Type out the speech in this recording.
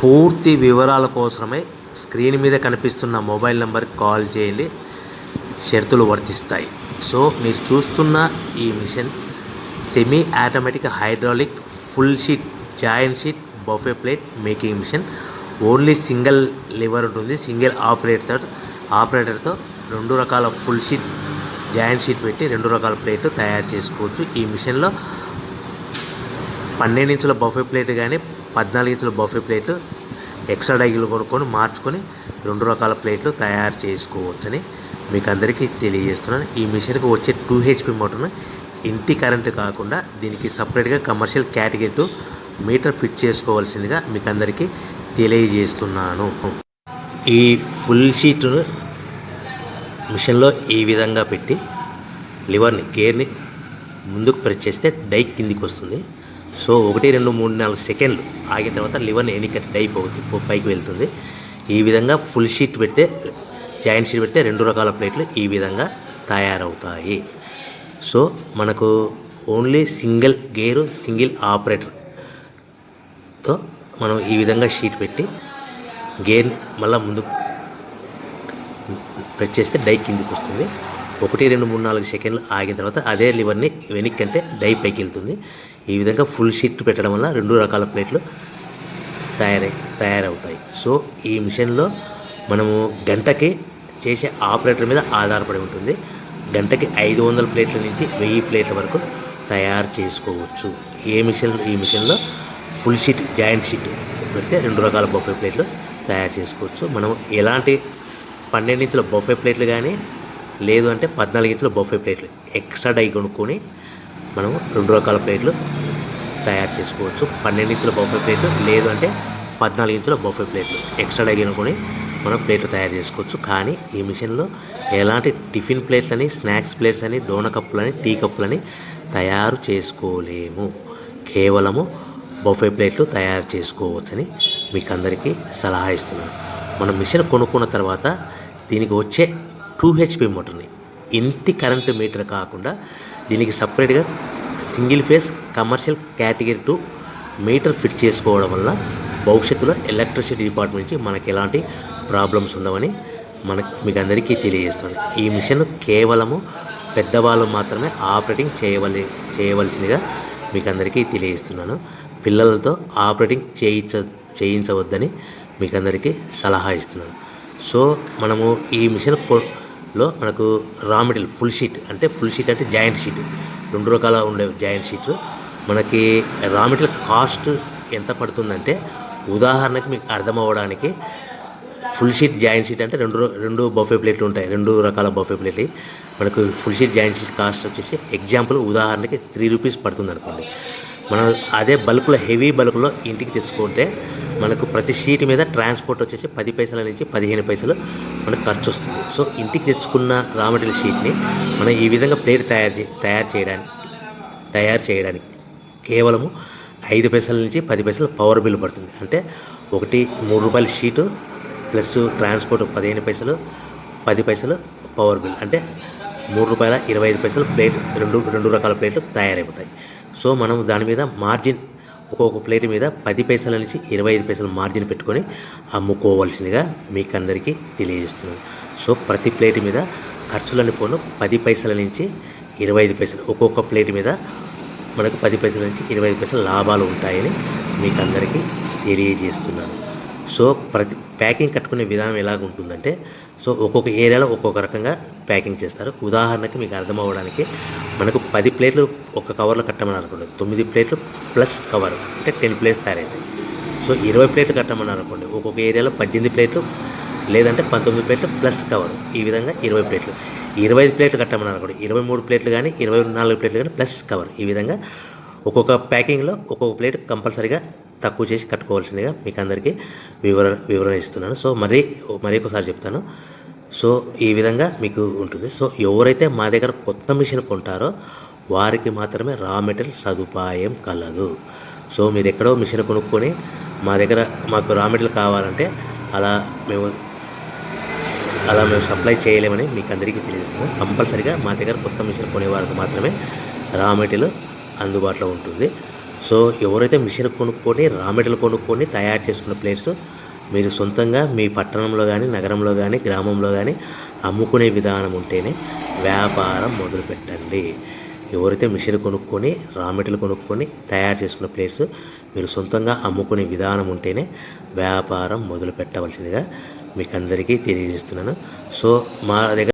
పూర్తి వివరాల కోసమే స్క్రీన్ మీద కనిపిస్తున్న మొబైల్ నెంబర్కి కాల్ చేయండి. షరతులు వర్తిస్తాయి. సో మీరు చూస్తున్న ఈ machine semi automatic hydraulic full sheet joint sheet buffet plate making machine. Only single lever ఉంటుంది. సింగిల్ ఆపరేటర్తో 2 రకాల ఫుల్ షీట్ జాయింట్ షీట్ పెట్టి 2 రకాల ప్లేట్లు తయారు చేసుకోవచ్చు. ఈ మిషన్లో 12 ఇంచుల బఫే ప్లేట్ కానీ 14 ఇంచుల బఫే ప్లేట్లు ఎక్స్ట్రా డైలు కొనుక్కొని మార్చుకొని 2 రకాల ప్లేట్లు తయారు చేసుకోవచ్చని మీకు అందరికీ తెలియజేస్తున్నాను. ఈ మిషన్కి వచ్చే 2 HP మోటార్ను ఇంటి కరెంటు కాకుండా దీనికి సపరేట్గా కమర్షియల్ కేటగిరీ 2 మీటర్ ఫిట్ చేసుకోవాల్సిందిగా మీకు అందరికీ తెలియజేస్తున్నాను. ఈ ఫుల్ షీట్ను మిషన్లో ఈ విధంగా పెట్టి లివర్ని గేర్ని ముందుకు ప్రెస్ చేస్తే డై కిందికి వస్తుంది. సో 1 2 3 4 సెకండ్లు ఆగిన తర్వాత లివర్ని ఎన్నిక డై పైకి వెళ్తుంది. ఈ విధంగా ఫుల్ షీట్ పెడితే జాయింట్ షీట్ పెడితే 2 రకాల ప్లేట్లు ఈ విధంగా తయారవుతాయి. సో మనకు ఓన్లీ సింగిల్ గేరు సింగిల్ ఆపరేటర్తో మనం ఈ విధంగా షీట్ పెట్టి గేర్ని మళ్ళీ ముందుకు ప్రెస్ చేస్తే డై కిందికి వస్తుంది. 1 2 3 4 సెకండ్లు ఆగిన తర్వాత అదే లివర్ని వెనక్కి అంటే డై పైకి వెళ్తుంది. ఈ విధంగా ఫుల్ షీట్ పెట్టడం వల్ల 2 రకాల ప్లేట్లు తయారవుతాయి. సో ఈ మిషన్లో మనము గంటకి చేసే ఆపరేటర్ మీద ఆధారపడి ఉంటుంది. గంటకి 500 ప్లేట్ల నుంచి 1000 ప్లేట్ల వరకు తయారు చేసుకోవచ్చు. ఈ మిషన్లో ఫుల్ షీట్ జాయింట్ షీట్ పెడితే 2 రకాల బఫే ప్లేట్లు తయారు చేసుకోవచ్చు. మనం ఎలాంటి 12 ఇంచుల బఫే ప్లేట్లు కానీ లేదు అంటే 14 ఇంచుల బఫే ప్లేట్లు ఎక్స్ట్రా డై కొనుక్కొని మనం 2 రకాల ప్లేట్లు తయారు చేసుకోవచ్చు. 12 ఇంచుల బఫే ప్లేట్లు లేదు అంటే 14 ఇంచుల బఫే ప్లేట్లు ఎక్స్ట్రా డై కొనుక్కొని మనం ప్లేట్లు తయారు చేసుకోవచ్చు. కానీ ఈ మిషన్లో ఎలాంటి టిఫిన్ ప్లేట్లని స్నాక్స్ ప్లేట్స్ అని డోన కప్పులని టీ కప్పులని తయారు చేసుకోలేము. కేవలము బఫే ప్లేట్లు తయారు చేసుకోవచ్చని మీకు అందరికీ సలహా ఇస్తున్నాను. మనం మిషన్ కొనుక్కున్న తర్వాత దీనికి వచ్చే 2 HP మోటార్ని ఇంటి కరెంటు మీటర్ కాకుండా దీనికి సపరేట్గా single phase commercial category 2 metre fit చేసుకోవడం వల్ల భవిష్యత్తులో ఎలక్ట్రిసిటీ డిపార్ట్మెంట్ నుంచి మనకి ఎలాంటి ప్రాబ్లమ్స్ ఉండవని మీకు అందరికీ తెలియజేస్తుంది. ఈ మిషన్ కేవలము పెద్దవాళ్ళు మాత్రమే ఆపరేటింగ్ చేయవలసిందిగా మీకు అందరికీ తెలియజేస్తున్నాను. పిల్లలతో ఆపరేటింగ్ చేయించవద్దని మీకు అందరికీ సలహా ఇస్తున్నాను. సో మనము ఈ మిషన్లో మనకు రా మెటీరియల్ ఫుల్ షీట్ అంటే జాయింట్ షీట్ 2 రకాల ఉండే జాయింట్ షీట్ మనకి రా మెటీరియల్ కాస్ట్ ఎంత పడుతుందంటే ఉదాహరణకి మీకు అర్థం అవ్వడానికి ఫుల్ షీట్ జాయింట్ షీట్ అంటే 2 బఫే ప్లేట్లు ఉంటాయి. 2 రకాల బఫే ప్లేట్లు మనకు full sheet joint sheet cost వచ్చేసి ఎగ్జాంపుల్ ఉదాహరణకి 3 రూపీస్ పడుతుంది అనుకోండి. మనం అదే బల్క్లో హెవీ బల్క్లో ఇంటికి తెచ్చుకుంటే మనకు ప్రతి షీట్ మీద ట్రాన్స్పోర్ట్ వచ్చేసి 10 పైసల నుంచి 15 పైసలు మనకు ఖర్చు వస్తుంది. సో ఇంటికి తెచ్చుకున్న రా మెటీరియల్ షీట్ని మనం ఈ విధంగా ప్లేట్ తయారు చేయడానికి కేవలము 5 పైసల నుంచి 10 పైసలు పవర్ బిల్ పడుతుంది. అంటే 3 రూపాయల షీటు ప్లస్ ట్రాన్స్పోర్ట్ 15 పైసలు 10 పైసలు పవర్ బిల్ అంటే 3 రూపాయల 25 పైసలు ప్లేట్ 2 రకాల ప్లేట్లు తయారైపోతాయి. సో మనం దాని మీద మార్జిన్ ఒక్కొక్క ప్లేట్ మీద 10 పైసల నుంచి 25 పైసలు మార్జిన్ పెట్టుకొని అమ్ముకోవాల్సిందిగా మీకు అందరికీ తెలియజేస్తున్నాను. సో ప్రతి ప్లేట్ మీద ఖర్చులని పోను 10 పైసల నుంచి 25 పైసలు ఒక్కొక్క ప్లేట్ మీద మనకు 10 పైసల నుంచి 25 పైసలు లాభాలు ఉంటాయని మీకు అందరికీ తెలియజేస్తున్నాను. సో ప్రతి ప్యాకింగ్ కట్టుకునే విధానం ఎలాగ ఉంటుందంటే సో ఒక్కొక్క ఏరియాలో ఒక్కొక్క రకంగా ప్యాకింగ్ చేస్తారు. ఉదాహరణకి మీకు అర్థం అవ్వడానికి మనకు 10 ప్లేట్లు ఒక కవర్లో కట్టమని అనుకోండి, 9 ప్లేట్లు ప్లస్ కవర్ అంటే 10 ప్లేట్స్ తయారవుతాయి. సో 20 ప్లేట్లు కట్టమని అనుకోండి, ఒక్కొక్క ఏరియాలో 18 ప్లేట్లు లేదంటే 19 ప్లేట్లు ప్లస్ కవర్ ఈ విధంగా 20 ప్లేట్లు. 25 ప్లేట్లు కట్టమని అనుకోండి, 23 ప్లేట్లు కానీ 24 ప్లేట్లు కానీ ప్లస్ కవర్ ఈ విధంగా ఒక్కొక్క ప్యాకింగ్లో ఒక్కొక్క ప్లేట్ కంపల్సరీగా తక్కువ చేసి కట్టుకోవాల్సిందిగా మీకు అందరికీ వివరణ ఇస్తున్నాను. సో మరి ఒకసారి చెప్తాను. సో ఈ విధంగా మీకు ఉంటుంది. సో ఎవరైతే మా దగ్గర కొత్త మిషన్ కొంటారో వారికి మాత్రమే రా మెటీరియల్ సదుపాయం కలదు. సో మీరు ఎక్కడో మిషన్ కొనుక్కొని మాకు రా మెటీరియల్ కావాలంటే అలా మేము సప్లై చేయలేమని మీకు అందరికీ తెలియజేస్తున్నాం. కంపల్సరీగా మా దగ్గర కొత్త మిషన్ కొనే వారికి మాత్రమే రా మెటీరియల్ అందుబాటులో ఉంటుంది. సో ఎవరైతే మిషన్ కొనుక్కొని రా మెటీరియల్ కొనుక్కొని తయారు చేసుకున్న ప్లేట్స్ మీరు సొంతంగా మీ పట్టణంలో కానీ నగరంలో కానీ గ్రామంలో కానీ అమ్ముకునే విధానం ఉంటేనే వ్యాపారం మొదలుపెట్టండి. ఎవరైతే మిషన్ కొనుక్కొని రా మెటీరియల్ కొనుక్కొని తయారు చేసుకున్న ప్లేట్స్ మీరు సొంతంగా అమ్ముకునే విధానం ఉంటేనే వ్యాపారం మొదలు పెట్టవలసిందిగా మీకు అందరికీ తెలియజేస్తున్నాను. సో మా దగ్గర